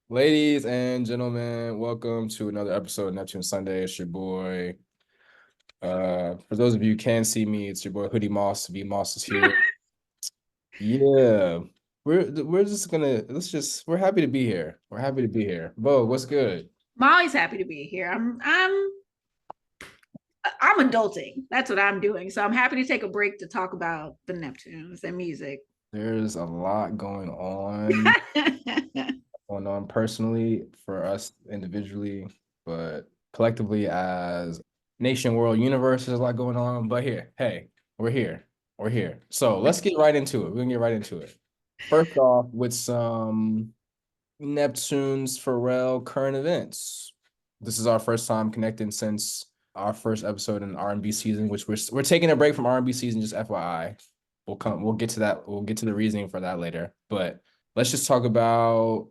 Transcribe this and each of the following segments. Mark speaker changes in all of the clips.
Speaker 1: Ladies and gentlemen, welcome to another episode of Neptune Sunday. It's your boy. For those of you who can see me, it's your boy Hoodie Moss. V Moss is here. Yeah, we're just gonna we're happy to be here. We're happy to be here. Bo, what's good?
Speaker 2: I'm always happy to be here. I'm adulting. That's what I'm doing. So I'm happy to take a break to talk about the Neptunes and music.
Speaker 1: There's a lot going on personally for us individually, but collectively as nation, world, universe, there's a lot going on. But here, hey, we're here. We're here. So let's get right into it. We're gonna get right into it. First off, with some Neptune's Pharrell current events. This is our first time connecting since our first episode in R&B season, which we're taking a break from R&B season, just FYI. We'll get to that. We'll get to the reasoning for that later. But let's just talk about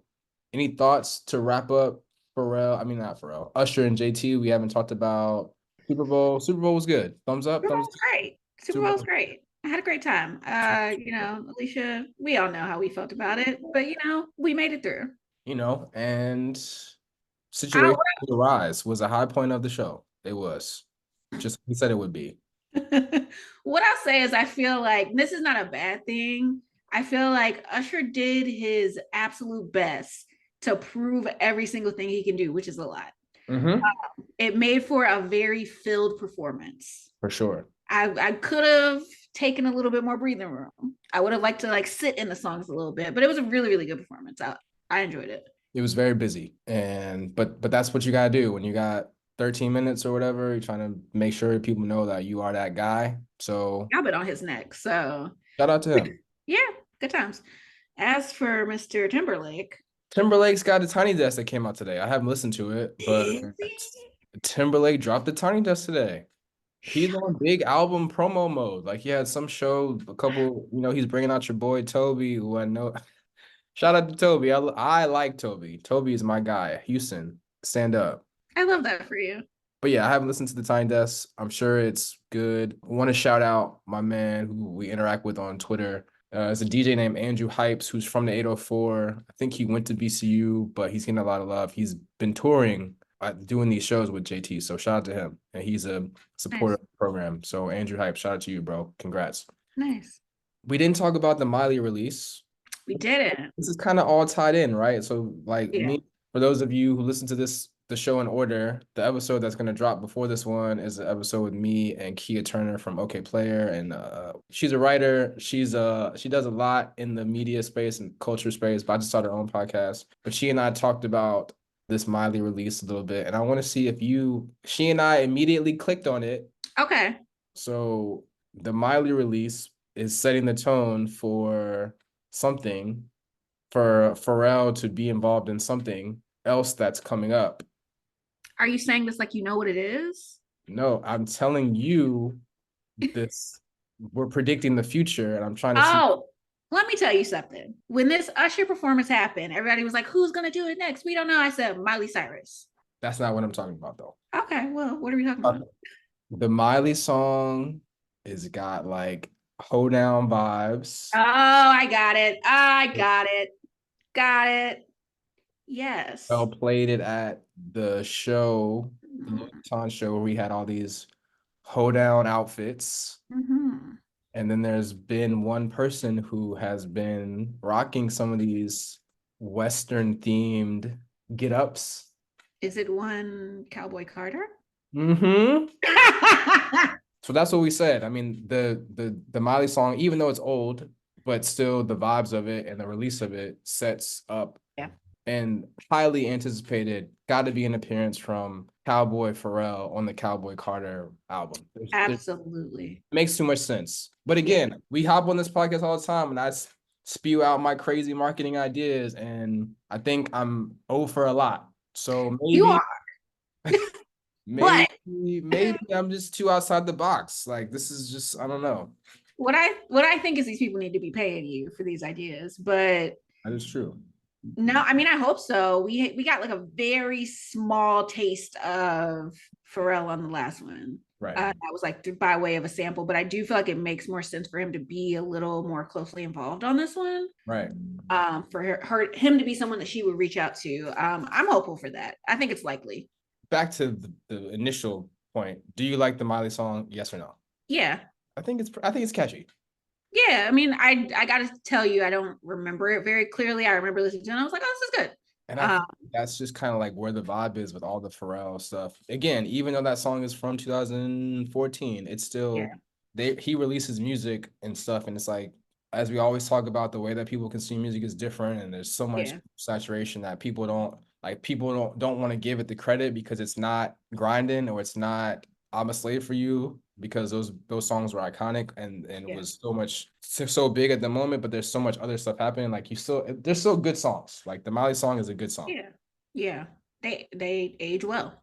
Speaker 1: any thoughts to wrap up Pharrell. I mean, not Pharrell. Usher and JT. We haven't talked about Super Bowl. Super Bowl was good. Thumbs up.
Speaker 2: Super
Speaker 1: Thumbs
Speaker 2: Bowl's great. Super
Speaker 1: Super
Speaker 2: Bowl's
Speaker 1: Bowl.
Speaker 2: great. I had a great time. Alicia, we all know how we felt about it, but we made it through.
Speaker 1: And
Speaker 2: I don't
Speaker 1: Situation to Rise was a high point of the show. It was just we said it would be.
Speaker 2: what I'll say is I feel like this is not a bad thing. I feel like Usher did his absolute best to prove every single thing he can do, which is a lot.
Speaker 1: Mm-hmm.
Speaker 2: It made for a very filled performance.
Speaker 1: For sure.
Speaker 2: I could have taken a little bit more breathing room. I would have liked to sit in the songs a little bit, but it was a really, really good performance. I enjoyed it.
Speaker 1: It was very busy. But that's what you gotta do when you got 13 minutes or whatever. You're trying to make sure people know that you are that guy. So
Speaker 2: I've been on his neck. So
Speaker 1: shout out to him.
Speaker 2: yeah, good times. As for Mr. Timberlake,
Speaker 1: Timberlake's got a Tiny Desk that came out today. I haven't listened to it, but Timberlake dropped the Tiny Desk today. He's on big album promo mode. Like he had some show, a couple, he's bringing out your boy Toby, who I know. Shout out to Toby. I like Toby. Toby is my guy. Houston, stand up.
Speaker 2: I love that for you.
Speaker 1: But yeah, I haven't listened to the Tiny Desk. I'm sure it's good. I want to shout out my man who we interact with on Twitter. It's a DJ named Andrew Hypes, who's from the 804. I think he went to BCU, but he's getting a lot of love. He's been touring, doing these shows with JT. So shout out to him. And he's a supporter
Speaker 2: Nice.
Speaker 1: of the program. So Andrew Hypes, shout out to you, bro. Congrats.
Speaker 2: Nice.
Speaker 1: We didn't talk about the Miley release.
Speaker 2: We did it.
Speaker 1: This is kind of all tied in, right? So, like
Speaker 2: Yeah.
Speaker 1: me, for those of you who listen to the show in order, the episode that's gonna drop before this one is an episode with me and Kia Turner from OK Player, and she's a writer. She does a lot in the media space and culture space, but I just started her own podcast. But she and I talked about this Miley release a little bit, and I want to see if she and I immediately clicked on it.
Speaker 2: Okay.
Speaker 1: So the Miley release is setting the tone for something for Pharrell to be involved in something else that's coming up.
Speaker 2: Are you saying this like you know what it is?
Speaker 1: No, I'm telling you this. We're predicting the future, and I'm trying to see.
Speaker 2: Oh, let me tell you something. When this Usher performance happened, everybody was like, who's going to do it next? We don't know. I said, Miley Cyrus.
Speaker 1: That's not what I'm talking about, though.
Speaker 2: Okay, well, what are we talking
Speaker 1: Okay.
Speaker 2: about?
Speaker 1: The Miley song is got like hoedown vibes.
Speaker 2: Oh, I got it. I got it. Got it.
Speaker 1: Well,
Speaker 2: Yes.
Speaker 1: played it at the show, the Louis
Speaker 2: Mm-hmm.
Speaker 1: Vuitton show, where we had all these hoedown outfits.
Speaker 2: Mm-hmm.
Speaker 1: And then there's been one person who has been rocking some of these Western themed get ups.
Speaker 2: Is it one Cowboy Carter?
Speaker 1: Mm-hmm. So that's what we said. I mean, the Miley song, even though it's old, but still the vibes of it and the release of it sets up
Speaker 2: Yeah,
Speaker 1: and highly anticipated, got to be an appearance from Cowboy Pharrell on the Cowboy Carter album.
Speaker 2: absolutely.
Speaker 1: Makes too much sense. But
Speaker 2: Yeah.
Speaker 1: again, we hop on this podcast all the time and spew out my crazy marketing ideas, and I think I'm over a lot. So
Speaker 2: You
Speaker 1: maybe,
Speaker 2: are,
Speaker 1: maybe,
Speaker 2: but
Speaker 1: maybe I'm just too outside the box. Like this is just, I don't know.
Speaker 2: what I think is these people need to be paying you for these ideas, but
Speaker 1: That is true.
Speaker 2: no, I mean I hope so. We got like a very small taste of Pharrell on the last one.
Speaker 1: Right.
Speaker 2: That was like by way of a sample, but I do feel like it makes more sense for him to be a little more closely involved on this one.
Speaker 1: Right.
Speaker 2: For him to be someone that she would reach out to. I'm hopeful for that. I think it's likely.
Speaker 1: Back to the initial point. Do you like the Miley song? Yes or no?
Speaker 2: Yeah.
Speaker 1: I think it's catchy.
Speaker 2: Yeah. I mean, I gotta tell you, I don't remember it very clearly. I remember listening to it and I was like, oh, this is good.
Speaker 1: And I think that's just kind of like where the vibe is with all the Pharrell stuff. Again, even though that song is from 2014, it's still
Speaker 2: Yeah.
Speaker 1: he releases music and stuff, and it's like, as we always talk about, the way that people consume music is different, and there's so much
Speaker 2: Yeah.
Speaker 1: saturation that people don't want to give it the credit because it's not grinding or it's not I'm a slave for you, because those songs were iconic and it
Speaker 2: Yeah.
Speaker 1: was so big at the moment, but there's so much other stuff happening. Like there's still good songs. Like the Miley song is a good song.
Speaker 2: Yeah. Yeah. They age well,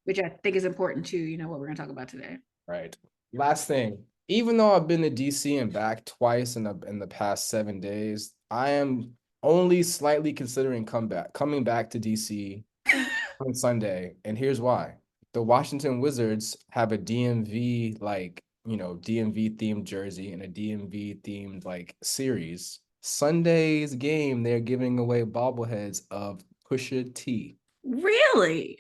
Speaker 2: which I think is important to, what we're gonna talk about today.
Speaker 1: Right. Last thing, even though I've been to DC and back twice in the past 7 days, I am only slightly considering coming back to DC on Sunday. And here's why. The Washington Wizards have a DMV DMV themed jersey and a DMV themed like series. Sunday's game, they're giving away bobbleheads of Pusha T.
Speaker 2: Really?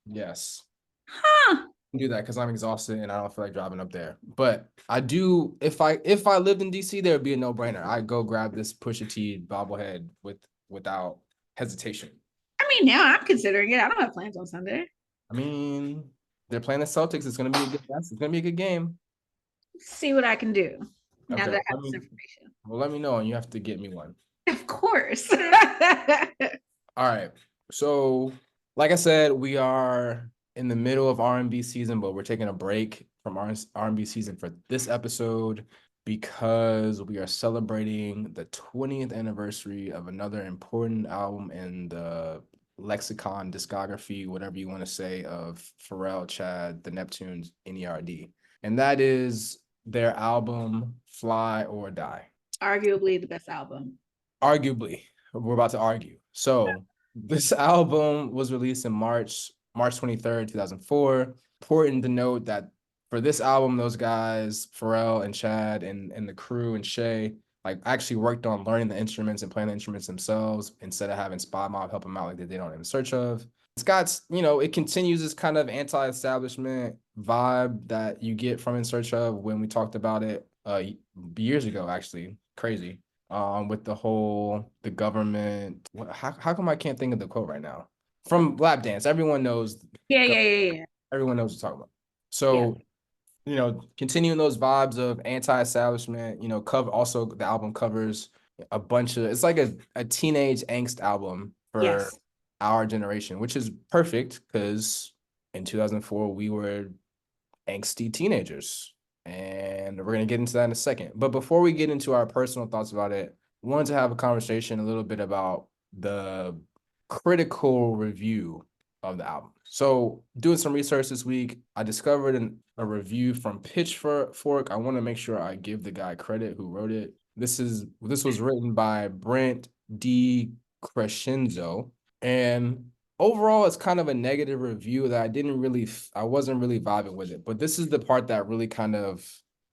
Speaker 1: Yes.
Speaker 2: Huh.
Speaker 1: Do that because I'm exhausted and I don't feel like driving up there. But I do. If I lived in DC, there would be a no-brainer. I'd go grab this Pusha T bobblehead without hesitation.
Speaker 2: I mean, now I'm considering it. I don't have plans on Sunday.
Speaker 1: I mean, they're playing the Celtics. It's gonna be a good game.
Speaker 2: See what I can do now
Speaker 1: Okay,
Speaker 2: that I have this information.
Speaker 1: let me know, and you have to get me one.
Speaker 2: Of course.
Speaker 1: All right. So, like I said, we are in the middle of R&B season, but we're taking a break from R&B season for this episode because we are celebrating the 20th anniversary of another important album in the lexicon discography, whatever you want to say, of Pharrell, Chad, the Neptunes, N.E.R.D. And that is their album Fly or Die.
Speaker 2: Arguably the best album.
Speaker 1: Arguably, we're about to argue. So this album was released in March 23rd, 2004. Important to note that for this album, those guys, Pharrell and Chad and the crew and Shay, like actually worked on learning the instruments and playing the instruments themselves instead of having Spy Mob help them out like they did on In Search Of. It's got, it continues this kind of anti-establishment vibe that you get from In Search Of when we talked about it years ago, actually. Crazy. With the government. How come I can't think of the quote right now? From Lap Dance. Everyone knows.
Speaker 2: Yeah.
Speaker 1: Everyone knows what we're talking about.
Speaker 2: Yeah.
Speaker 1: So, continuing those vibes of anti-establishment, also the album covers a bunch of, it's like a teenage angst album for
Speaker 2: Yes.
Speaker 1: our generation, which is perfect because in 2004 we were angsty teenagers. And we're going to get into that in a second. But before we get into our personal thoughts about it, I wanted to have a conversation a little bit about the critical review of the album. So, doing some research this week, I discovered a review from Pitchfork. I want to make sure I give the guy credit who wrote it. This was written by Brent D. Crescenzo, and overall it's kind of a negative review that I wasn't really vibing with it. But this is the part that really kind of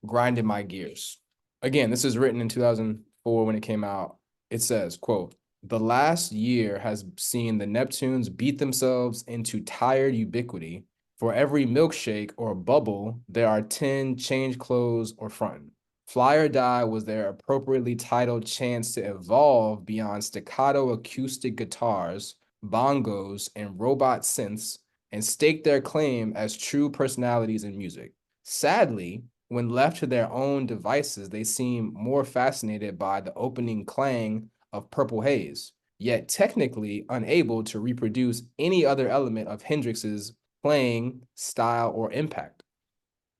Speaker 1: grinded my gears. Again, this is written in 2004 when it came out. It says, quote, "The last year has seen the Neptunes beat themselves into tired ubiquity. For every milkshake or bubble, there are 10 change clothes or frontin'. Fly or Die was their appropriately titled chance to evolve beyond staccato acoustic guitars, bongos, and robot synths and stake their claim as true personalities in music. Sadly, when left to their own devices, they seem more fascinated by the opening clang of Purple Haze, yet technically unable to reproduce any other element of Hendrix's playing, style, or impact.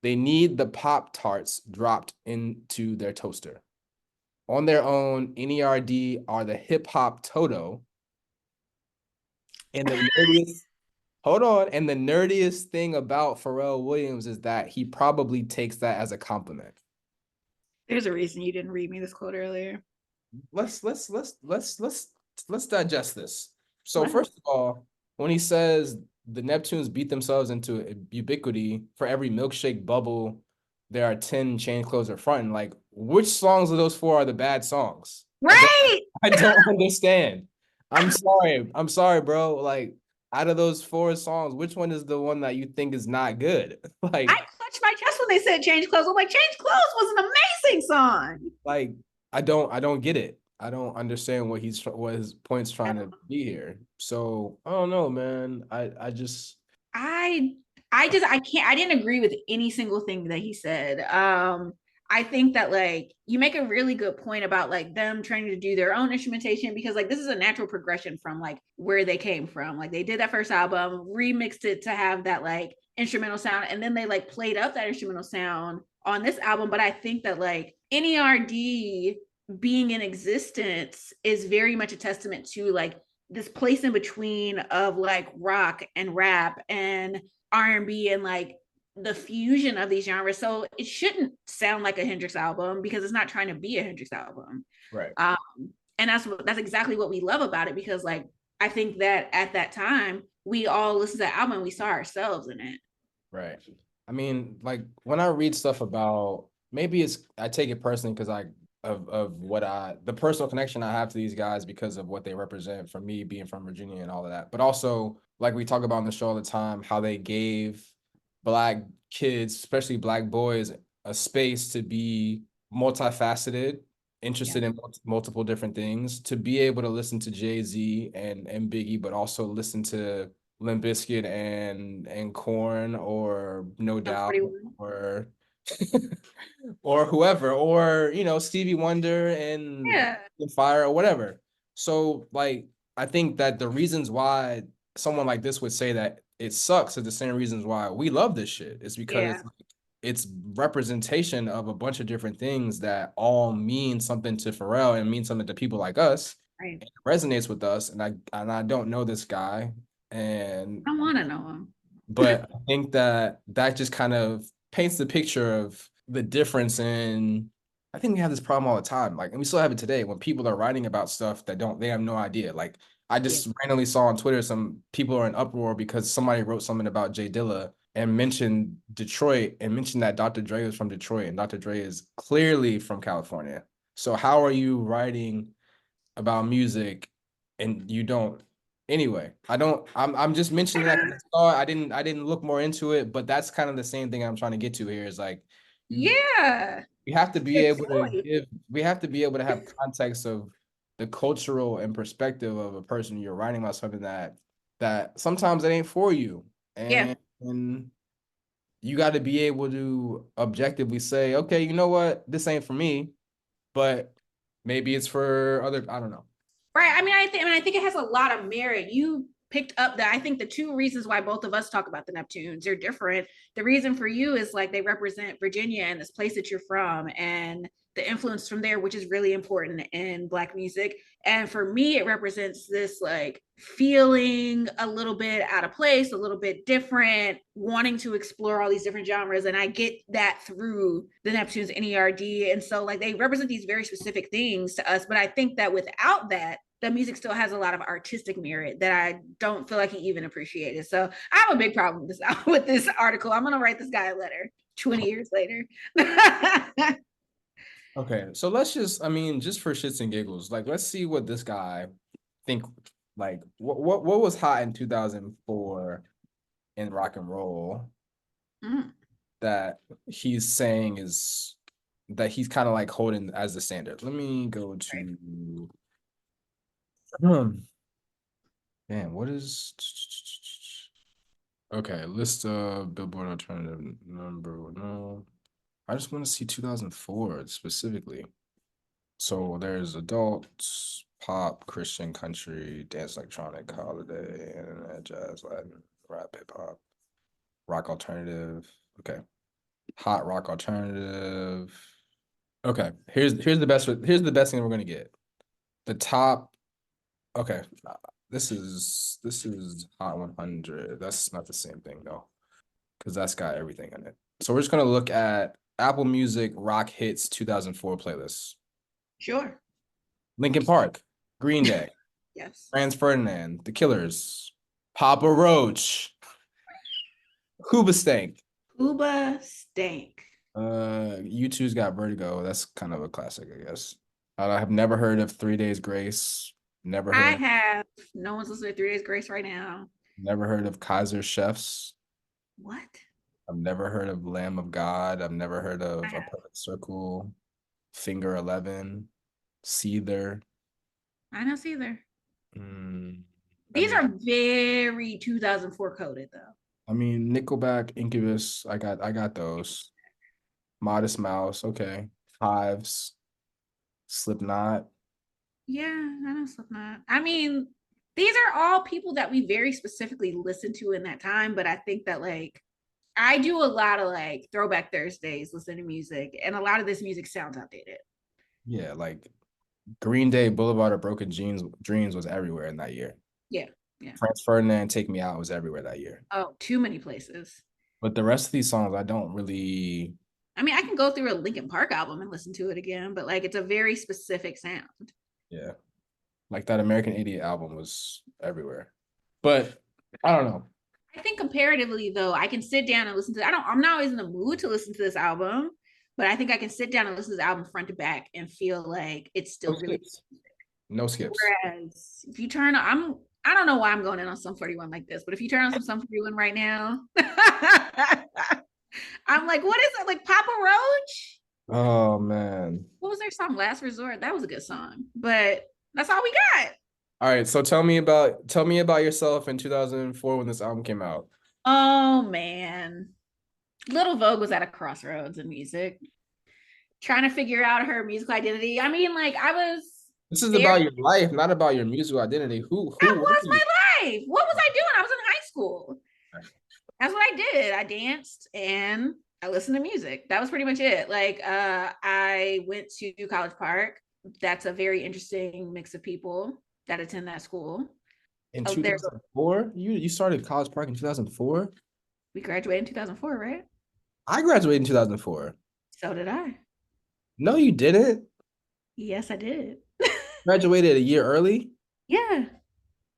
Speaker 1: They need the Pop-Tarts dropped into their toaster. On their own, N.E.R.D are the hip-hop Toto, and the nerdiest, hold on, and the nerdiest thing about Pharrell Williams is that he probably takes that as a compliment."
Speaker 2: There's a reason you didn't read me this quote earlier.
Speaker 1: Let's digest this. So
Speaker 2: Wow.
Speaker 1: first of all, when he says the Neptunes beat themselves into ubiquity. For every milkshake bubble, there are 10 chain clothes are fronting. Like, which songs of those four are the bad songs?
Speaker 2: Right.
Speaker 1: I don't understand. I'm sorry. I'm sorry, bro. Like, out of those four songs, which one is the one that you think is not good?
Speaker 2: I
Speaker 1: Like,
Speaker 2: clutched my chest when they said change clothes. I'm like, change clothes was an amazing song.
Speaker 1: like I don't get it. I don't understand what his point's trying to be here. So I don't know, man. I just
Speaker 2: I I can't, I didn't agree with any single thing that he said. I think that like you make a really good point about like them trying to do their own instrumentation, because like this is a natural progression from like where they came from. Like they did that first album, remixed it to have that like instrumental sound, and then they like played up that instrumental sound on this album. But I think that like N.E.R.D being in existence is very much a testament to like this place in between of like rock and rap and R&B and like the fusion of these genres. So it shouldn't sound like a Hendrix album because it's not trying to be a Hendrix album.
Speaker 1: right.
Speaker 2: Um, and that's exactly what we love about it, because like I think that at that time we all listened to that album and we saw ourselves in it.
Speaker 1: Right. I mean, like when I read stuff about maybe it's I take it personally because I of what I the personal connection I have to these guys because of what they represent for me being from Virginia and all of that. But also like we talk about on the show all the time, how they gave black kids, especially black boys, a space to be multifaceted,
Speaker 2: Yeah.
Speaker 1: interested in multiple different things, to be able to listen to Jay-Z and Biggie, but also listen to Limp Bizkit and Corn or No
Speaker 2: I'm
Speaker 1: Doubt
Speaker 2: 41.
Speaker 1: or or whoever or Stevie Wonder and
Speaker 2: Yeah.
Speaker 1: Fire or whatever. So like I think that the reasons why someone like this would say that it sucks are the same reasons why we love this shit. It's because
Speaker 2: Yeah.
Speaker 1: it's representation of a bunch of different things that all mean something to Pharrell and mean something to people like us.
Speaker 2: Right.
Speaker 1: It resonates with us, and I don't know this guy, and
Speaker 2: I want to know him.
Speaker 1: but I think that that just kind of paints the picture of the difference in. I think we have this problem all the time, like, and we still have it today when people are writing about stuff that they have no idea. Like, I
Speaker 2: Yeah.
Speaker 1: just randomly saw on Twitter some people are in uproar because somebody wrote something about Jay Dilla and mentioned Detroit and mentioned that Dr. Dre was from Detroit and Dr. Dre is clearly from California. So how are you writing about music and you don't anyway I'm just mentioning that 'cause I saw it. I didn't look more into it, but that's kind of the same thing I'm trying to get to here is like you
Speaker 2: Yeah.
Speaker 1: we have to be
Speaker 2: It's
Speaker 1: able to
Speaker 2: choice.
Speaker 1: give we have to be able to have context of the cultural and perspective of a person you're writing about something that sometimes it ain't for you
Speaker 2: Yeah.
Speaker 1: and you got to be able to objectively say, okay, you know what, this ain't for me, but maybe it's for other, I don't know.
Speaker 2: Right. I think it has a lot of merit. You picked up that. I think the two reasons why both of us talk about the Neptunes are different. The reason for you is like they represent Virginia and this place that you're from and the influence from there, which is really important in Black music. And for me, it represents this like feeling a little bit out of place, a little bit different, wanting to explore all these different genres. And I get that through the Neptunes N.E.R.D. And so like they represent these very specific things to us. But I think that without that, the music still has a lot of artistic merit that I don't feel like he even appreciated. So I have a big problem with this with this article. I'm gonna write this guy a letter 20 years later.
Speaker 1: Okay, so let's just, I mean, just for shits and giggles, like let's see what this guy think like what was hot in 2004 in rock and roll
Speaker 2: Mm,
Speaker 1: that he's saying is that he's kind of like holding as the standard. Let me go
Speaker 2: right.
Speaker 1: to hmm, man, what is okay, list of Billboard alternative number no. I just want to see 2004 specifically. So there's adult, pop, Christian, country, dance, electronic, holiday, internet, jazz, Latin, rap, hip hop, rock alternative. Okay. Hot rock alternative. Okay. Here's the best thing we're gonna get. The top. Okay. This is Hot 100. That's not the same thing though, because that's got everything in it. So we're just gonna look at Apple Music Rock Hits 2004 playlists.
Speaker 2: Sure.
Speaker 1: Linkin Park, Green Day,
Speaker 2: Yes.
Speaker 1: Franz Ferdinand, The Killers, Papa Roach, Huba Stank.
Speaker 2: Uba Stank.
Speaker 1: U2's Got Vertigo. That's kind of a classic, I guess. I have never heard of 3 Days Grace. Never
Speaker 2: I
Speaker 1: heard.
Speaker 2: have no one's listening to 3 Days Grace right now.
Speaker 1: Never heard of Kaiser Chefs.
Speaker 2: What?
Speaker 1: I've never heard of Lamb of God. I've never heard
Speaker 2: I
Speaker 1: of A
Speaker 2: have.
Speaker 1: Perfect Circle, Finger 11, Seether.
Speaker 2: I don't see either.
Speaker 1: Mm, I
Speaker 2: These
Speaker 1: mean,
Speaker 2: are very 2004 coded though.
Speaker 1: Nickelback, Incubus. I got those. Modest Mouse. Okay. Hives, Slipknot.
Speaker 2: Yeah, I know Slipknot. I mean, these are all people that we very specifically listened to in that time, but I think that like I do a lot of like throwback Thursdays, listening to music, and a lot of this music sounds outdated.
Speaker 1: Yeah, like Green Day, Boulevard of Broken Dreams was everywhere in that year.
Speaker 2: Yeah, yeah.
Speaker 1: Franz Ferdinand, Take Me Out was everywhere that year.
Speaker 2: Oh, too many places.
Speaker 1: But the rest of these songs, I don't really,
Speaker 2: I mean, I can go through a Linkin Park album and listen to it again, but like it's a very specific sound.
Speaker 1: yeah. Like that American Idiot album was everywhere. But I don't know.
Speaker 2: I think comparatively though, I can sit down and listen to I'm not always in the mood to listen to this album, but I think I can sit down and listen to this album front to back and feel like it's
Speaker 1: No
Speaker 2: still really.
Speaker 1: skips. No skips.
Speaker 2: Whereas if you turn on, I don't know why I'm going in on some 41 like this, but if you turn on some Sum 41 right now, I'm like, what is it? Like Papa Roach?
Speaker 1: Oh man.
Speaker 2: What was their song? Last Resort. That was a good song, but that's all we got.
Speaker 1: All right, so tell me about yourself in 2004 when this album came out.
Speaker 2: Oh man. Little Vogue was at a crossroads in music, trying to figure out her musical identity. I mean, like I was
Speaker 1: This is
Speaker 2: very
Speaker 1: about your life, not about your musical identity. Who
Speaker 2: that
Speaker 1: were
Speaker 2: was
Speaker 1: you?
Speaker 2: my life. What was I doing? I was in high school. That's what I did. I danced and I listened to music. That was pretty much it. Like I went to College Park. That's a very interesting mix of people that attend that school.
Speaker 1: In
Speaker 2: Oh, there's
Speaker 1: 2004? You started College Park in 2004?
Speaker 2: we graduated in 2004, right?
Speaker 1: I graduated in 2004.
Speaker 2: So did I.
Speaker 1: No, you didn't.
Speaker 2: Yes, I did.
Speaker 1: Graduated a year early?
Speaker 2: Yeah.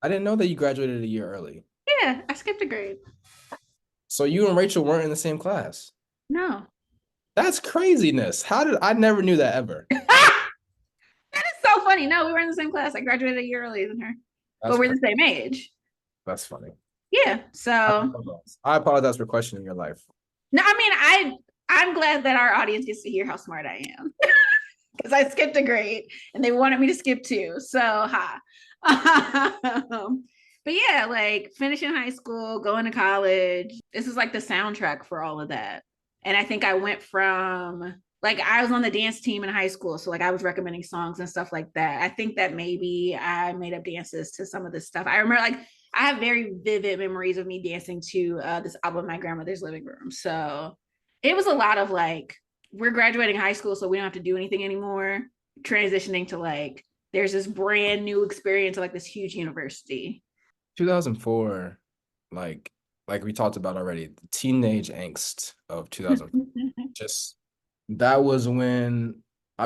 Speaker 1: I didn't know that you graduated a year early.
Speaker 2: Yeah, I skipped a grade.
Speaker 1: So you and Rachel weren't in the same class.
Speaker 2: No.
Speaker 1: That's craziness. How did I never knew that ever?
Speaker 2: That is so funny. No, we were in the same class. I graduated a year earlier than her, but
Speaker 1: That's
Speaker 2: we're
Speaker 1: crazy.
Speaker 2: the same age.
Speaker 1: That's funny.
Speaker 2: Yeah. So
Speaker 1: I apologize for questioning your life.
Speaker 2: no, I mean I'm glad that our audience gets to hear how smart I am because I skipped a grade and they wanted me to skip two. So ha. But yeah, like finishing high school, going to college. This is like the soundtrack for all of that. And I think I went from like I was on the dance team in high school, so like I was recommending songs and stuff like that. I think that maybe I made up dances to some of this stuff. I remember like I have very vivid memories of me dancing to this album in my grandmother's living room. So it was a lot of like we're graduating high school, so we don't have to do anything anymore. Transitioning to like there's this brand new experience of like this huge university.
Speaker 1: 2004, like like we talked about already, the teenage angst of 2000. Just that was when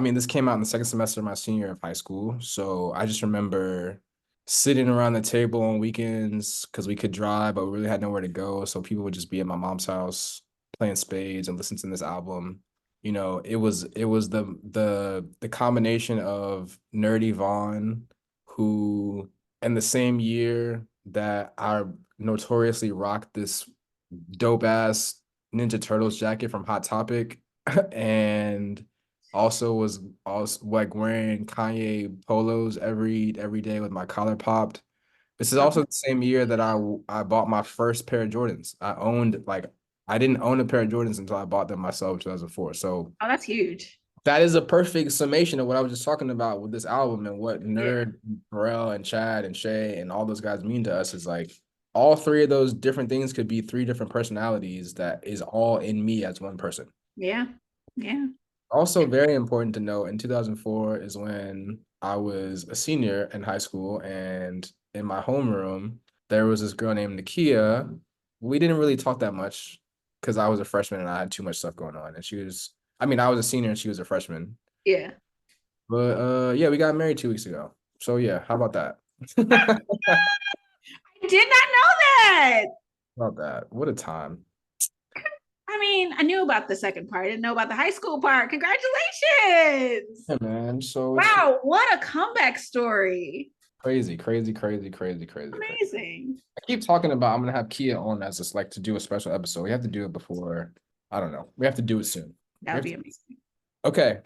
Speaker 1: this came out in the second semester of my senior year of high school. So I just remember sitting around the table on weekends because we could drive, but we really had nowhere to go. So people would just be at my mom's house playing spades and listening to this album. It was the combination of Nerdy Vaughn, who in the same year that I notoriously rocked this dope ass Ninja Turtles jacket from Hot Topic and also was also like wearing Kanye polos every day with my collar popped. This is also
Speaker 2: Oh,
Speaker 1: the same year that I bought my first pair of Jordans. I didn't own a pair of Jordans until I bought them myself in 2004. So
Speaker 2: that's huge.
Speaker 1: that is a perfect summation of what I was just talking about with this album and what
Speaker 2: Yeah.
Speaker 1: N.E.R.D, Pharrell, and Chad and Shay and all those guys mean to us is like all three of those different things could be three different personalities that is all in me as one person.
Speaker 2: Yeah. Yeah.
Speaker 1: Also, very important to note in 2004 is when I was a senior in high school, and in my homeroom, there was this girl named Nakia. We didn't really talk that much because I was a freshman and I had too much stuff going on. And I was a senior and she was a freshman.
Speaker 2: Yeah.
Speaker 1: But yeah, we got married 2 weeks ago. So yeah, how about that?
Speaker 2: I did not know that.
Speaker 1: About that. What a time.
Speaker 2: I mean, I knew about the second part. I didn't know about the high school part. Congratulations.
Speaker 1: Yeah, man. So it's
Speaker 2: Wow, what a comeback story.
Speaker 1: crazy, crazy, crazy, crazy, crazy, crazy.
Speaker 2: Amazing.
Speaker 1: I keep talking about I'm gonna have Kia on as just like to do a special episode. We have to do it before. I don't know. We have to do it soon.
Speaker 2: That would be amazing.
Speaker 1: Okay.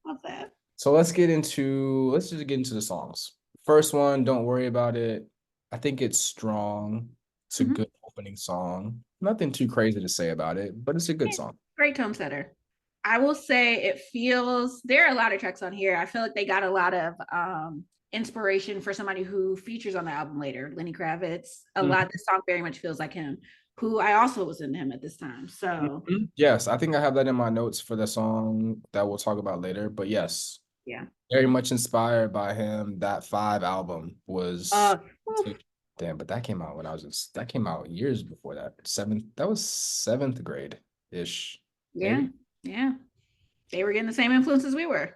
Speaker 2: Love that.
Speaker 1: So let's just get into the songs. First one, Don't Worry About It. I think it's strong. It's a
Speaker 2: Mhm.
Speaker 1: good opening song. Nothing too crazy to say about it, but it's a good
Speaker 2: Yeah,
Speaker 1: song.
Speaker 2: great tone setter. I will say it feels there are a lot of tracks on here. I feel like they got a lot of inspiration for somebody who features on the album later, Lenny Kravitz. A lot of the song very much feels like him, who I also was into him at this time. So
Speaker 1: Yes, I think I have that in my notes for the song that we'll talk about later. But yes,
Speaker 2: yeah.
Speaker 1: very much inspired by him. That Five album was damn, but that came out when that came out years before that. That was seventh grade ish,
Speaker 2: Yeah,
Speaker 1: maybe.
Speaker 2: yeah. They were getting the same influences we were.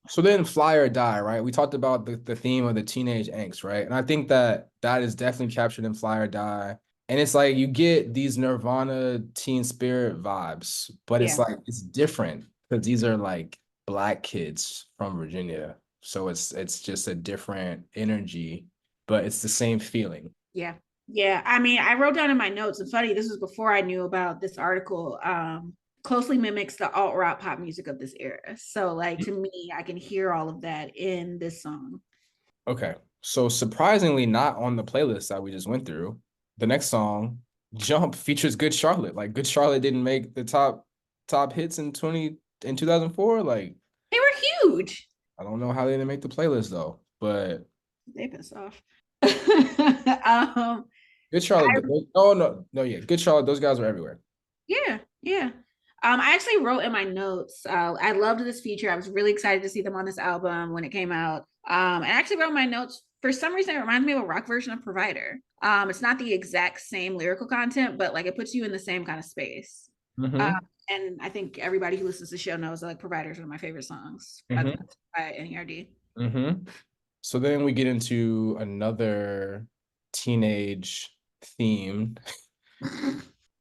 Speaker 1: So then Fly or Die, right? We talked about the theme of the teenage angst, right? And I think that is definitely captured in Fly or Die. And it's like you get these Nirvana teen spirit vibes, but it's
Speaker 2: Yeah,
Speaker 1: like it's different because these are like black kids from Virginia. So it's just a different energy, but it's the same feeling.
Speaker 2: yeah, yeah. I mean, I wrote down in my notes, and funny, this was before I knew about this article. Closely mimics the alt rock pop music of this era. So, like to me, I can hear all of that in this song.
Speaker 1: Okay. So surprisingly not on the playlist that we just went through. The next song, Jump, features Good Charlotte. Like Good Charlotte didn't make the top hits in 2004. Like
Speaker 2: They were huge.
Speaker 1: I don't know how they didn't make the playlist though. But
Speaker 2: They piss off.
Speaker 1: Good Charlotte, oh no, yeah, Good Charlotte, those guys are everywhere.
Speaker 2: Yeah, yeah. I actually wrote in my notes. I loved this feature. I was really excited to see them on this album when it came out. I actually wrote my notes. For some reason, it reminds me of a rock version of Provider. It's not the exact same lyrical content, but like it puts you in the same kind of space. Um,
Speaker 1: Mm-hmm.
Speaker 2: and I think everybody who listens to the show knows like Provider is one of my favorite songs
Speaker 1: Mm-hmm.
Speaker 2: by N.E.R.D.
Speaker 1: Mm-hmm. So then we get into another teenage theme.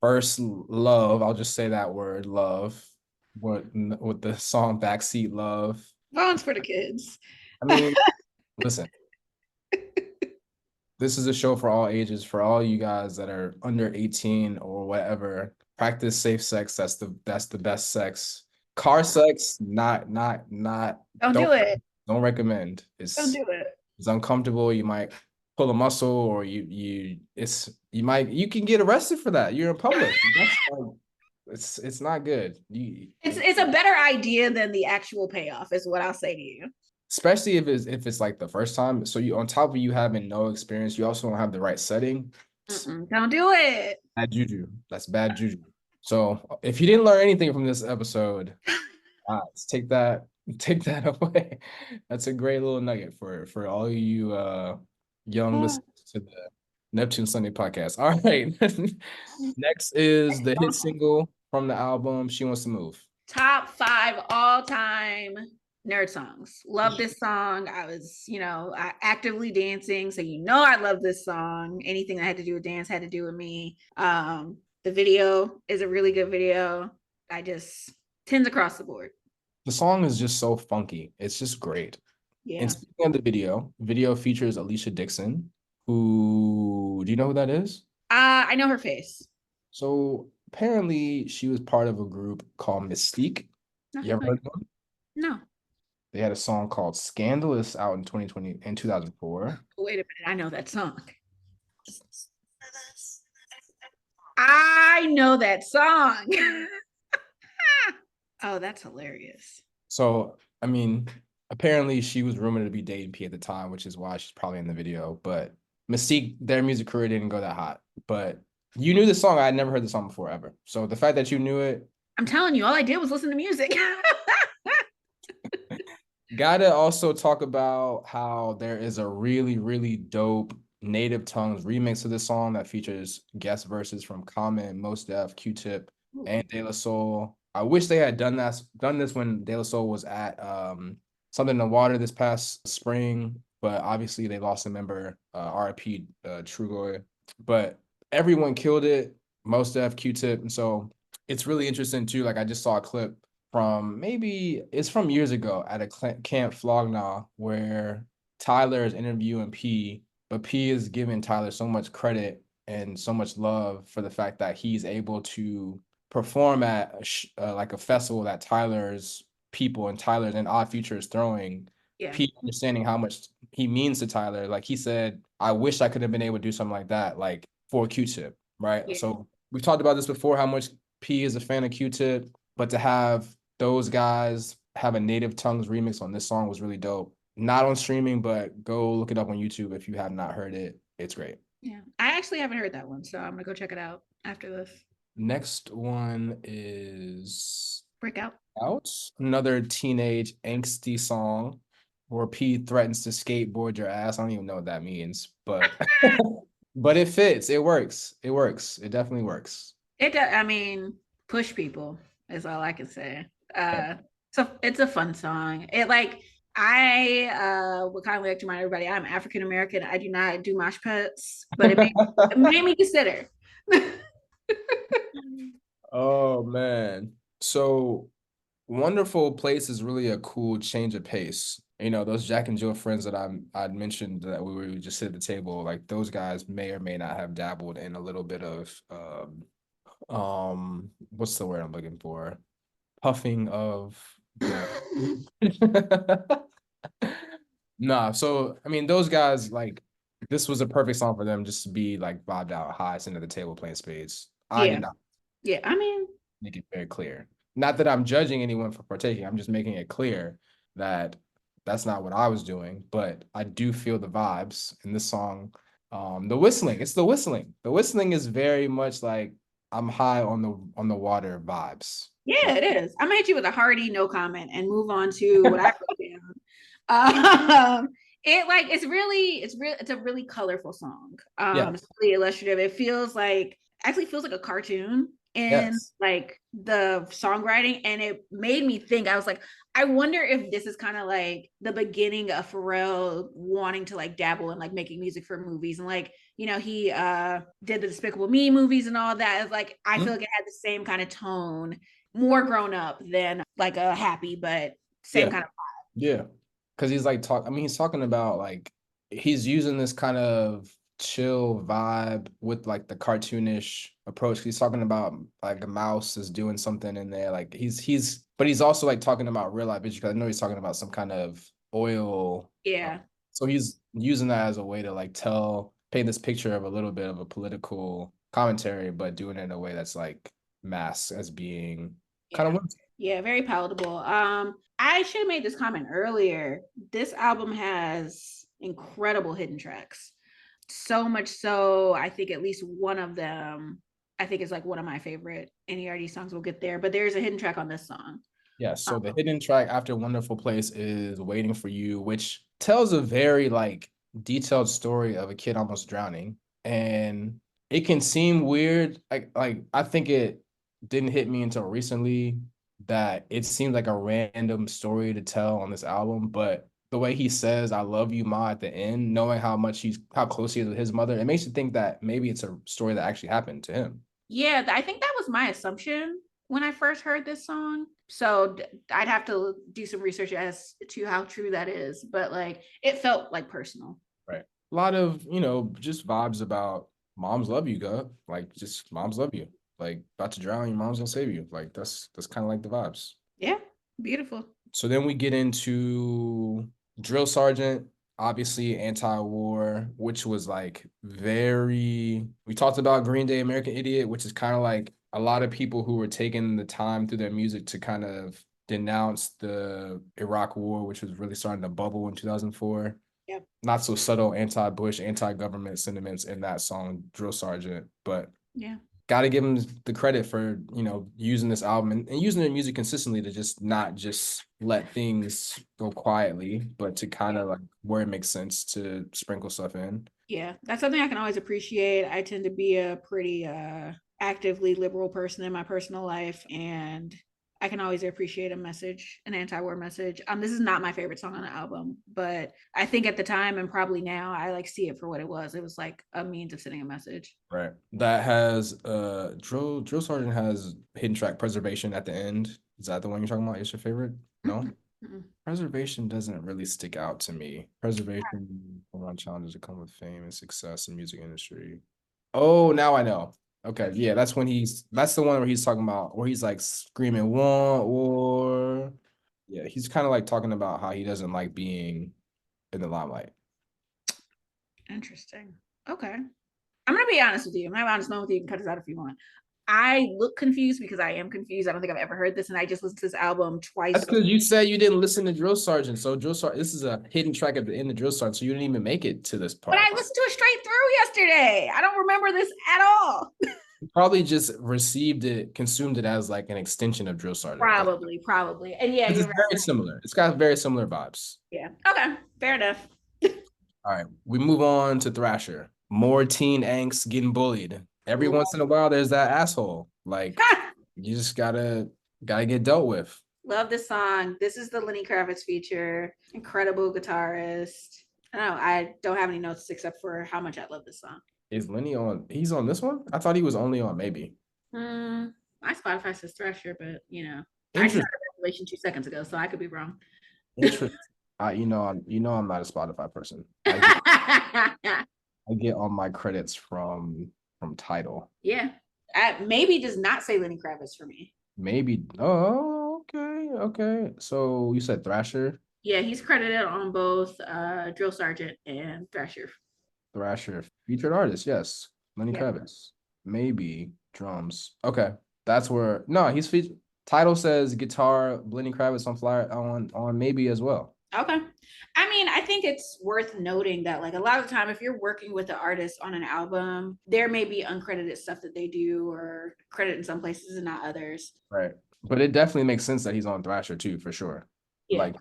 Speaker 1: First Love, I'll just say that word, love. With the song Backseat Love.
Speaker 2: Phones for the kids.
Speaker 1: I mean, listen, this is a show for all ages, for all you guys that are under 18 or whatever. Practice safe sex. That's the best sex. Car sex, not
Speaker 2: Don't do it.
Speaker 1: don't recommend.
Speaker 2: Don't do it.
Speaker 1: It's uncomfortable. You might pull a muscle or you can get arrested for that. You're in public. That's like, it's not good.
Speaker 2: It's a better idea than the actual payoff, is what I'll say to you.
Speaker 1: Especially if it's like the first time. So you on top of you having no experience, you also don't have the right setting.
Speaker 2: Don't do it.
Speaker 1: Bad juju. That's bad juju. So if you didn't learn anything from this episode, let's take that away. That's a great little nugget for all you young listeners to the Neptune Sunday podcast. All right. Next is the hit single from the album, She Wants to Move.
Speaker 2: Top 5 all time nerd songs. Love this song. I was, actively dancing. So, I love this song. Anything that had to do with dance had to do with me. The video is a really good video. I just tens across the board.
Speaker 1: The song is just so funky. It's just great.
Speaker 2: Yeah.
Speaker 1: And speaking of the video features Alicia Dixon, who do you know who that is?
Speaker 2: I know her face.
Speaker 1: So apparently she was part of a group called Mystique.
Speaker 2: Not
Speaker 1: You ever heard of them?
Speaker 2: No.
Speaker 1: They had a song called Scandalous out in 2004.
Speaker 2: Wait a minute. I know that song. I know that song. Oh, that's hilarious.
Speaker 1: So, I mean, apparently she was rumored to be dating P at the time, which is why she's probably in the video. But Mystique, their music career didn't go that hot. But you knew the song. I had never heard the song before ever. So the fact that you knew it.
Speaker 2: I'm telling you, all I did was listen to music.
Speaker 1: Gotta also talk about how there is a really, really dope Native Tongues remix of this song that features guest verses from Common, Mos Def, Q-Tip, and De La Soul. I wish they had done this when De La Soul was at Something in the Water this past spring, but obviously they lost a member, RIP Trugoy. But everyone killed it, Mos Def, Q-Tip, and so It's really interesting too. Like I just saw a clip from maybe it's from years ago at a Camp Flognaw where Tyler is interviewing P, but P is giving Tyler so much credit and so much love for the fact that he's able to perform at like a festival that Tyler's people and Tyler's and Odd Future is throwing.
Speaker 2: Yeah.
Speaker 1: P understanding how much he means to Tyler. Like he said, I wish I could have been able to do something like that, like for Q-Tip, right?
Speaker 2: Yeah.
Speaker 1: So we've talked about this before, how much P is a fan of Q-Tip, but to have those guys have a Native Tongues remix on this song was really dope. Not on streaming, but go look it up on YouTube if you have not heard it. It's great.
Speaker 2: Yeah. I actually haven't heard that one, so I'm gonna go check it out after this.
Speaker 1: Next one is
Speaker 2: Breakout.
Speaker 1: Out, another teenage angsty song where P threatens to skateboard your ass. I don't even know what that means, but but it fits. It works. It works. It definitely works.
Speaker 2: I mean, push people is all I can say.
Speaker 1: Yeah.
Speaker 2: So it's a fun song. It like I would kindly like to remind everybody I'm African American. I do not do mosh pits, but it made me consider.
Speaker 1: Oh man. So Wonderful Place is really a cool change of pace. You know, those Jack and Jill friends that I'd mentioned that we were just sit at the table, like those guys may or may not have dabbled in a little bit of what's the word I'm looking for? Puffing of the Nah, so I mean those guys like this was a perfect song for them just to be like vibed out high, sitting at the table playing spades. I did
Speaker 2: Yeah.
Speaker 1: not
Speaker 2: Yeah. I mean,
Speaker 1: make it very clear. Not that I'm judging anyone for partaking. I'm just making it clear that that's not what I was doing, but I do feel the vibes in this song. The whistling, it's the whistling. The whistling is very much like I'm high on the water vibes.
Speaker 2: yeah,
Speaker 1: Right.
Speaker 2: it is. I'm gonna hit you with a hearty no comment and move on to what I wrote down. It like it's a really colorful song.
Speaker 1: Yeah.
Speaker 2: It's really illustrative. It feels like actually feels like a cartoon in
Speaker 1: Yes.
Speaker 2: like the songwriting, and it made me think. I was like, I wonder if this is kind of like the beginning of Pharrell wanting to like dabble in like making music for movies, and like he did the Despicable Me movies and all that. It's like I feel
Speaker 1: Mhm.
Speaker 2: like it had the same kind of tone, more grown up than like a happy, but same
Speaker 1: Yeah.
Speaker 2: kind of.
Speaker 1: Yeah. Because he's like I mean, he's talking about like he's using this kind of chill vibe with like the cartoonish approach. He's talking about like a mouse is doing something in there. Like but he's also like talking about real life issues because I know he's talking about some kind of oil.
Speaker 2: Yeah.
Speaker 1: So he's using that as a way to like paint this picture of a little bit of a political commentary, but doing it in a way that's like masked as being kind
Speaker 2: Yeah.
Speaker 1: of
Speaker 2: Yeah, very palatable. I should have made this comment earlier. This album has incredible hidden tracks. So much so, I think at least one of them, I think is like one of my favorite N.E.R.D songs. We'll get there, but there's a hidden track on this song.
Speaker 1: Yeah, so the
Speaker 2: Um,
Speaker 1: hidden track after Wonderful Place is Waiting for You, which tells a very like detailed story of a kid almost drowning. And it can seem weird. Like I think it didn't hit me until recently that it seemed like a random story to tell on this album, but the way he says "I love you, Ma" at the end, knowing how close he is with his mother, it makes you think that maybe it's a story that actually happened to him.
Speaker 2: yeah, I think that was my assumption when I first heard this song. So I'd have to do some research as to how true that is, but like it felt like personal.
Speaker 1: Right. A lot of, just vibes about moms love you, God. Like just moms love you. Like about to drown, your mom's gonna save you. Like that's kind of like the vibes.
Speaker 2: Yeah, beautiful.
Speaker 1: So then we get into Drill Sergeant, obviously anti-war, which was like we talked about Green Day, American Idiot, which is kind of like a lot of people who were taking the time through their music to kind of denounce the Iraq War, which was really starting to bubble in 2004.
Speaker 2: Yep.
Speaker 1: Not so subtle anti-Bush, anti-government sentiments in that song, Drill Sergeant, but
Speaker 2: Yeah.
Speaker 1: got to give him the credit for, using this album and using their music consistently to just not just let things go quietly, but to kind
Speaker 2: Yeah.
Speaker 1: of like where it makes sense to sprinkle stuff in.
Speaker 2: Yeah. That's something I can always appreciate. I tend to be a pretty actively liberal person in my personal life. And I can always appreciate a message, an anti-war message. This is not my favorite song on the album, but I think at the time and probably now I like see it for what it was. It was like a means of sending a message.
Speaker 1: Right. That has Drill Sergeant has hidden track Preservation at the end. Is that the one you're talking about? Is your favorite? No?
Speaker 2: Mm-mm.
Speaker 1: Preservation doesn't really stick out to me. Preservation around challenges that come with fame and success in music industry. Oh, now I know. Okay, yeah, that's the one where he's talking about where he's like screaming want war. Yeah, he's kind of like talking about how he doesn't like being in the limelight.
Speaker 2: Interesting. Okay. I'm gonna be honest with you. I'm gonna be honest with you. You can cut this out if you want. I look confused because I am confused. I don't think I've ever heard this, and I just listened to this album
Speaker 1: That's
Speaker 2: twice.
Speaker 1: because you said you didn't listen to Drill Sergeant. So Drill Sergeant, this is a hidden track at the end of Drill Sergeant, so you didn't even make it to this
Speaker 2: But
Speaker 1: part.
Speaker 2: I listened to it straight through yesterday. I don't remember this at all.
Speaker 1: You probably just received it, consumed it as like an extension of Drill Sergeant.
Speaker 2: Probably. And yeah,
Speaker 1: It's
Speaker 2: you're
Speaker 1: very
Speaker 2: right.
Speaker 1: similar. It's got very similar vibes.
Speaker 2: Yeah. Okay. Fair enough.
Speaker 1: All right, we move on to Thrasher. More teen angst, getting bullied. Every once in a while, there's that asshole. Like you just gotta get dealt with.
Speaker 2: Love this song. This is the Lenny Kravitz feature. Incredible guitarist. I don't know. I don't have any notes except for how much I love this song.
Speaker 1: Is Lenny on? He's on this one? I thought he was only on maybe.
Speaker 2: My Spotify says Thrasher, but I
Speaker 1: Interesting.
Speaker 2: started Revelation 2 seconds ago, so I could be wrong.
Speaker 1: Interesting. I'm not a Spotify person. I get all my credits from Tidal.
Speaker 2: Yeah. Maybe does not say Lenny Kravitz for me.
Speaker 1: Maybe. Oh, okay. So you said Thrasher,
Speaker 2: Yeah, he's credited on both Drill Sergeant and Thrasher.
Speaker 1: Thrasher featured artist. Yes, Lenny Kravitz. Maybe drums. Okay, that's where. No, he's featured. Title says guitar, Lenny Kravitz on flyer on maybe as well.
Speaker 2: Okay. I mean, I think it's worth noting that like a lot of the time if you're working with the artist on an album, there may be uncredited stuff that they do or credit in some places and not others.
Speaker 1: Right. But it definitely makes sense that he's on Thrasher too, for sure.
Speaker 2: Yeah.
Speaker 1: Like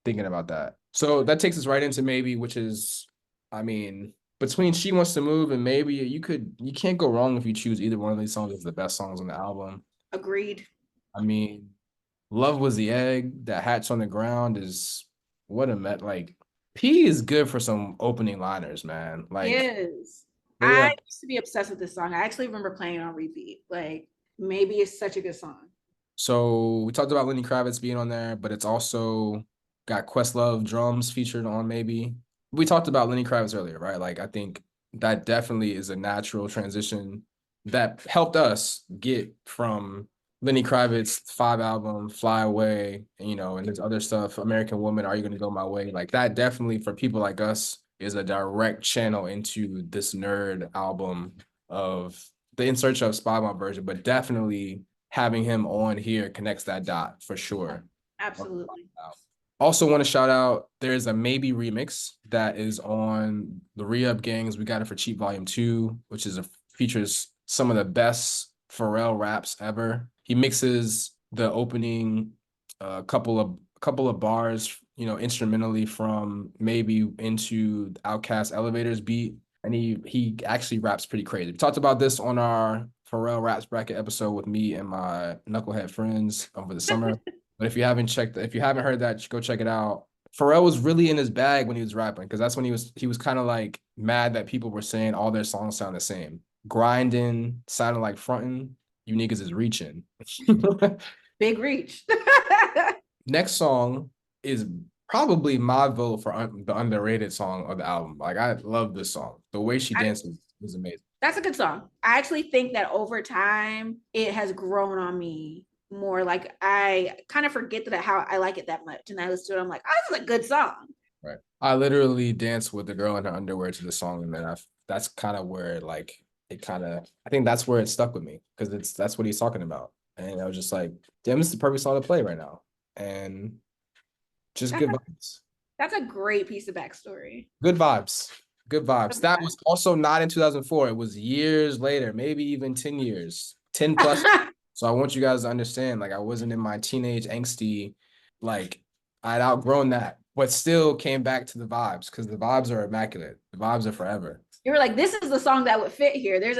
Speaker 1: thinking about that. So that takes us right into maybe, which is, I mean, between She Wants to Move and maybe you can't go wrong if you choose either one of these songs as the best songs on the album.
Speaker 2: Agreed.
Speaker 1: I mean, Love Was the Egg, that Hatch on the Ground is what a met like P is good for some opening liners, man. Like
Speaker 2: Yes.
Speaker 1: yeah.
Speaker 2: I used to be obsessed with this song. I actually remember playing it on repeat. Like maybe it's such a good song.
Speaker 1: So we talked about Lenny Kravitz being on there, but it's also got Questlove drums featured on maybe. We talked about Lenny Kravitz earlier, right? Like I think that definitely is a natural transition that helped us get from Lenny Kravitz 5 album, Fly Away, and there's other stuff, American Woman, Are You Gonna Go My Way? Like that definitely for people like us is a direct channel into this N.E.R.D album of the In Search of Spy Bomb version, but definitely having him on here connects that dot for sure.
Speaker 2: Absolutely.
Speaker 1: Also want to shout out, there's a Maybe remix that is on the Re-Up Gangs. We Got It for Cheap Volume 2, which features some of the best Pharrell raps ever. He mixes the opening couple of bars, instrumentally from Maybe into Outkast Elevators beat. And he actually raps pretty crazy. We talked about this on our Pharrell Raps Bracket episode with me and my knucklehead friends over the summer. But if you haven't heard that, go check it out. Pharrell was really in his bag when he was rapping because that's when he was kind of like mad that people were saying all their songs sound the same. Grinding sounded like fronting. You niggas is reaching.
Speaker 2: Big reach.
Speaker 1: Next song is probably my vote for the underrated song of the album. Like I love this song. The way she dances is amazing.
Speaker 2: That's a good song. I actually think that over time it has grown on me more. Like I kind of forget that how I like it that much, and I listen to it. I'm like, oh, this is a good song.
Speaker 1: Right. I literally danced with the girl in her underwear to the song, and then that's kind of where like I think that's where it stuck with me because that's what he's talking about, and I was just like, damn, this is the perfect song to play right now, and just good vibes.
Speaker 2: That's a great piece of backstory.
Speaker 1: Good vibes. Good vibes. That was also not in 2004. It was years later, maybe even 10 years, 10 plus. So I want you guys to understand, like I wasn't in my teenage angsty, like I'd outgrown that, but still came back to the vibes because the vibes are immaculate. The vibes are forever.
Speaker 2: You were like, this is the song that would fit here. There's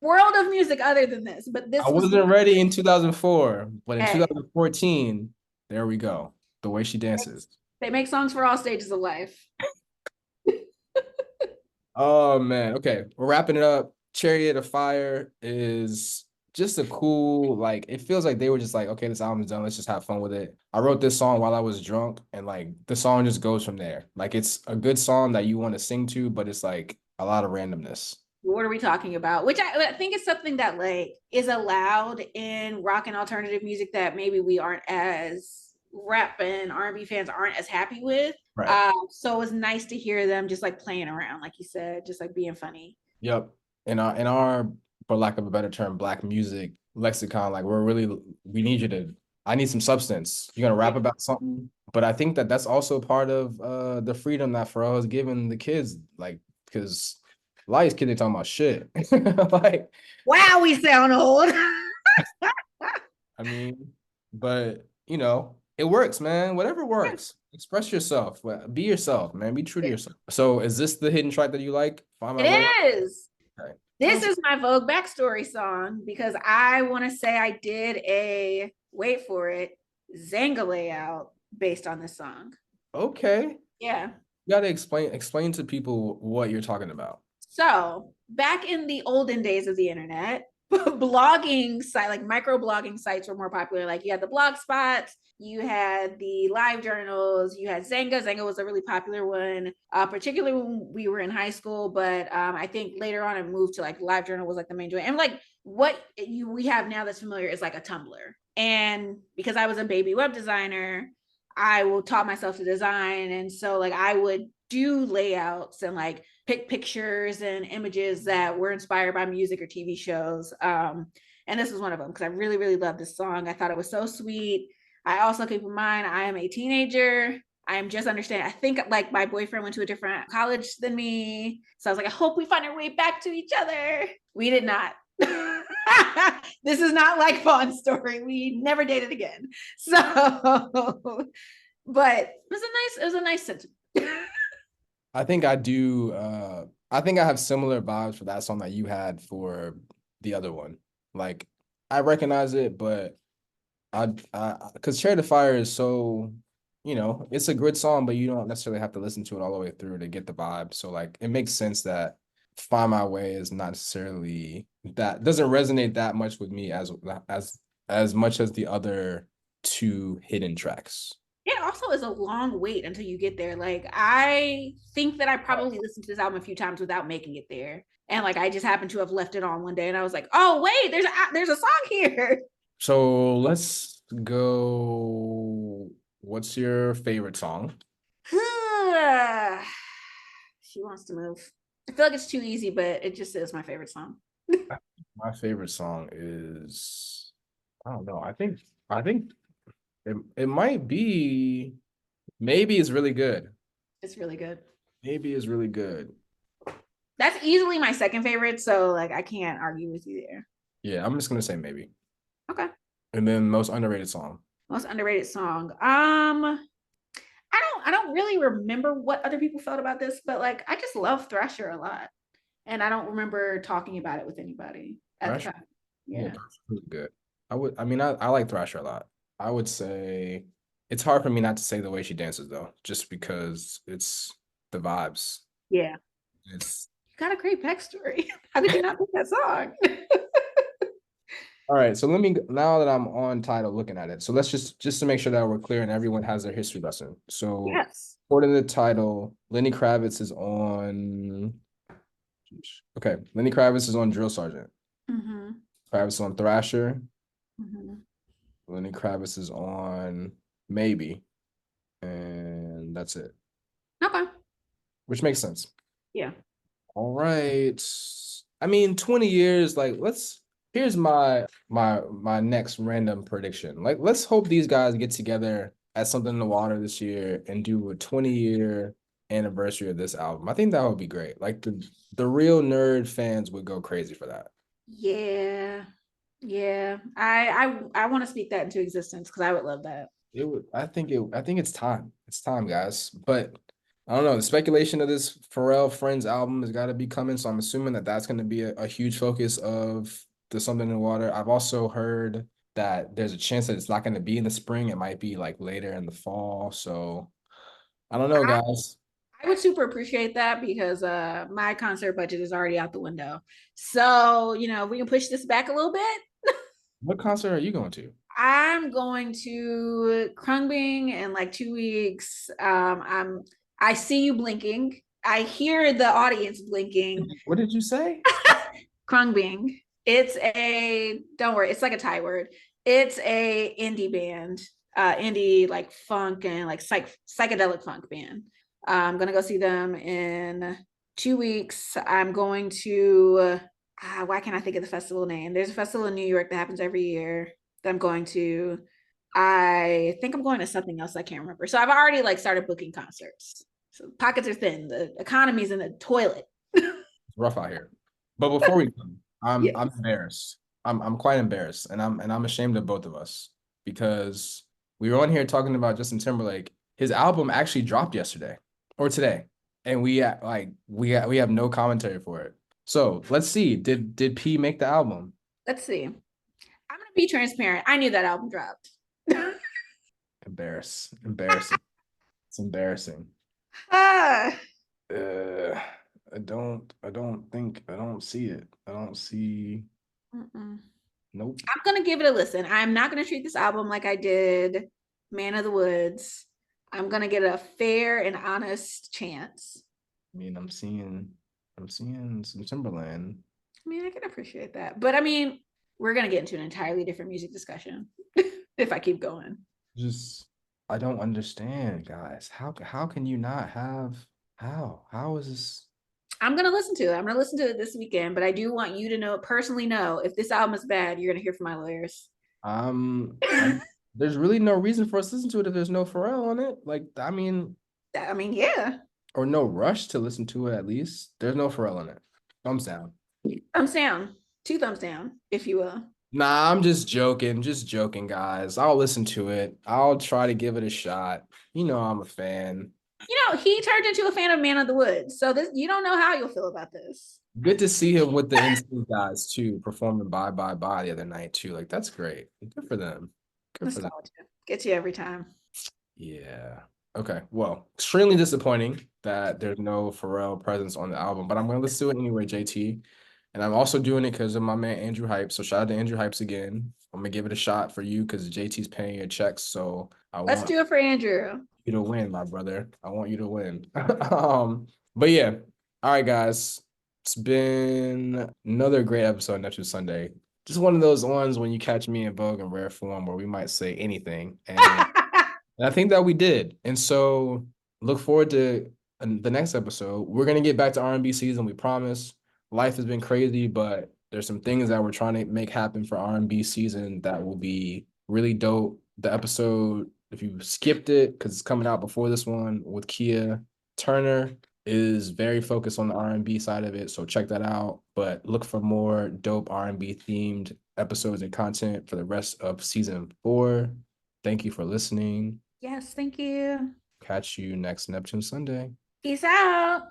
Speaker 2: world of music other than this, but
Speaker 1: I
Speaker 2: this was
Speaker 1: wasn't ready in 2004, but in
Speaker 2: hey,
Speaker 1: 2014, there we go. The way she dances.
Speaker 2: they make songs for all stages of life.
Speaker 1: Oh man. Okay, we're wrapping it up. Chariot of Fire is just a cool, like, it feels like they were just like, okay, this album's done. Let's just have fun with it. I wrote this song while I was drunk, and like the song just goes from there. Like it's a good song that you want to sing to, but it's like a lot of randomness.
Speaker 2: What are we talking about? Which I think is something that like is allowed in rock and alternative music that maybe we aren't as rap and R&B fans aren't as happy with.
Speaker 1: Right.
Speaker 2: So it's nice to hear them just like playing around, like you said, just like being funny.
Speaker 1: Yep. In our, for lack of a better term, black music lexicon, like we need you to, I need some substance. You're gonna
Speaker 2: Yeah.
Speaker 1: rap about something, but I think that that's also part of the freedom that Pharrell has given the kids, like because a lot of these kids ain't talking about shit. Like,
Speaker 2: Wow, we sound old.
Speaker 1: I mean, but it works, man. Whatever works. Express yourself. Be yourself, man. Be true to yourself. So, is this the hidden track that you like? Find
Speaker 2: It
Speaker 1: My Way.
Speaker 2: is.
Speaker 1: Okay.
Speaker 2: This is my Vogue backstory song because I want to say I did a wait for it Zanga layout based on this song.
Speaker 1: Okay.
Speaker 2: Yeah.
Speaker 1: You gotta explain to people what you're talking about.
Speaker 2: So back in the olden days of the internet, blogging site like micro blogging sites were more popular. Like you had the blog spots, you had the live journals, you had Zanga. Zanga was a really popular one, particularly when we were in high school. But I think later on it moved to like live journal was like the main joint. And like what we have now that's familiar is like a Tumblr. And because I was a baby web designer, I will taught myself to design, and so like I would do layouts and like pick pictures and images that were inspired by music or TV shows. And this was one of them because I really, really loved this song. I thought it was so sweet. I also keep in mind I am a teenager. I am just understanding. I think like my boyfriend went to a different college than me. So I was like, I hope we find our way back to each other. We did not. This is not like Fawn's story. We never dated again. So, but it was a nice sentiment.
Speaker 1: I think I do. I think I have similar vibes for that song that you had for the other one. Like, I recognize it, but because Chariot of Fire is so, it's a good song, but you don't necessarily have to listen to it all the way through to get the vibe. So, like, it makes sense that Find My Way is not necessarily that doesn't resonate that much with me as much as the other two hidden tracks.
Speaker 2: It also is a long wait until you get there. Like I think that I probably listened to this album a few times without making it there. And like I just happened to have left it on one day and I was like, "Oh, wait, there's a song here."
Speaker 1: So let's go. What's your favorite song?
Speaker 2: She wants to move. I feel like it's too easy, but it just is my favorite song.
Speaker 1: My favorite song is, I don't know. I think it might be, maybe it's really good.
Speaker 2: It's really good.
Speaker 1: Maybe it's really good.
Speaker 2: That's easily my second favorite, so like I can't argue with you there.
Speaker 1: Yeah, I'm just gonna say maybe.
Speaker 2: Okay.
Speaker 1: And then most underrated song.
Speaker 2: Most underrated song. I don't really remember what other people felt about this, but like I just love Thrasher a lot. And I don't remember talking about it with anybody at the
Speaker 1: Thrasher?
Speaker 2: time.
Speaker 1: Yeah,
Speaker 2: Yeah.
Speaker 1: Thrasher was good. I like Thrasher a lot. I would say it's hard for me not to say the way she dances though, just because it's the vibes.
Speaker 2: Yeah.
Speaker 1: It's
Speaker 2: You got a great backstory. How did you not pick that song?
Speaker 1: all right. So now that I'm on title looking at it, so let's just to make sure that we're clear and everyone has their history lesson. So
Speaker 2: Yes.
Speaker 1: according to the title, Lenny Kravitz is on. Okay, Lenny Kravitz is on Drill Sergeant.
Speaker 2: Mm-hmm.
Speaker 1: Kravitz is on Thrasher.
Speaker 2: Mm-hmm.
Speaker 1: Lenny Kravitz is on Maybe, and that's it,
Speaker 2: Okay.
Speaker 1: which makes sense.
Speaker 2: Yeah.
Speaker 1: All right. I mean, 20 years, like here's my next random prediction. Like let's hope these guys get together at something in the water this year and do a 20-year anniversary of this album. I think that would be great. Like the real nerd fans would go crazy for that.
Speaker 2: Yeah. Yeah. I want to speak that into existence because I would love that.
Speaker 1: I think it's time. It's time, guys. But I don't know. The speculation of this Pharrell Friends album has got to be coming, so I'm assuming that that's going to be a huge focus of the Something in the Water. I've also heard that there's a chance that it's not going to be in the spring. It might be like later in the fall. So I don't know, guys.
Speaker 2: I would super appreciate that because my concert budget is already out the window. So, we can push this back a little bit.
Speaker 1: What concert are you going to?
Speaker 2: I'm going to Krungbing in like 2 weeks. I see you blinking. I hear the audience blinking.
Speaker 1: What did you say?
Speaker 2: Krungbing. It's a don't worry, it's like a Thai word. It's a indie band, indie like funk and like psychedelic funk band. I'm gonna go see them in 2 weeks. I'm going to why can't I think of the festival name? There's a festival in New York that happens every year that I'm going to. I think I'm going to something else I can't remember. So I've already like started booking concerts. So pockets are thin. The economy's in the toilet.
Speaker 1: It's rough out here. But before we go, I'm
Speaker 2: Yes.
Speaker 1: embarrassed. I'm quite embarrassed, and I'm ashamed of both of us because we were on here talking about Justin Timberlake. His album actually dropped yesterday or today, and we have no commentary for it. So let's see. Did P make the album?
Speaker 2: Let's see. I'm gonna be transparent. I knew that album dropped.
Speaker 1: Embarrassing. It's embarrassing.
Speaker 2: Ah,
Speaker 1: Uh, I don't see it. I don't see.
Speaker 2: mm-mm.
Speaker 1: Nope.
Speaker 2: I'm gonna give it a listen. I'm not gonna treat this album like I did Man of the Woods. I'm gonna get a fair and honest chance.
Speaker 1: I mean, I'm seeing some Timberland.
Speaker 2: I mean, I can appreciate that, but I mean, we're gonna get into an entirely different music discussion if I keep going.
Speaker 1: Just, I don't understand, guys. How can you not have how is this?
Speaker 2: I'm gonna listen to it. I'm gonna listen to it this weekend, but I do want you to know, personally know, if this album is bad, you're gonna hear from my lawyers.
Speaker 1: I'm there's really no reason for us to listen to it if there's no Pharrell on it. Like, I mean,
Speaker 2: I mean, yeah.
Speaker 1: or no rush to listen to it at least. There's no Pharrell on it. Thumbs down.
Speaker 2: Thumbs down. Two thumbs down, if you will.
Speaker 1: Nah, I'm just joking, guys. I'll listen to it. I'll try to give it a shot. You know, I'm a fan.
Speaker 2: He turned into a fan of Man of the Woods. So this you don't know how you'll feel about this.
Speaker 1: Good to see him with the NSYNC guys too, performing Bye Bye Bye the other night too. Like that's great. Good for them. Good for them.
Speaker 2: Nostalgia. Gets you every time.
Speaker 1: Yeah. Okay. Well, extremely disappointing that there's no Pharrell presence on the album, but I'm gonna listen to it anyway, JT. And I'm also doing it because of my man Andrew Hype. So shout out to Andrew Hypes again. I'm gonna give it a shot for you because JT's paying your checks. So I
Speaker 2: Let's
Speaker 1: want
Speaker 2: do it for Andrew.
Speaker 1: you to win, my brother. I want you to win. But yeah. All right, guys. It's been another great episode of Neptunes Sunday. Just one of those ones when you catch me in vogue and rare form where we might say anything. And I think that we did. And so look forward to the next episode. We're gonna get back to R&B season, we promise. Life has been crazy, but there's some things that we're trying to make happen for R&B season that will be really dope. The episode, if you skipped it, because it's coming out before this one with Kia Turner, is very focused on the R&B side of it. So check that out. But look for more dope R&B themed episodes and content for the rest of season 4. Thank you for listening.
Speaker 2: Yes, thank you.
Speaker 1: Catch you next Neptune Sunday.
Speaker 2: Peace out.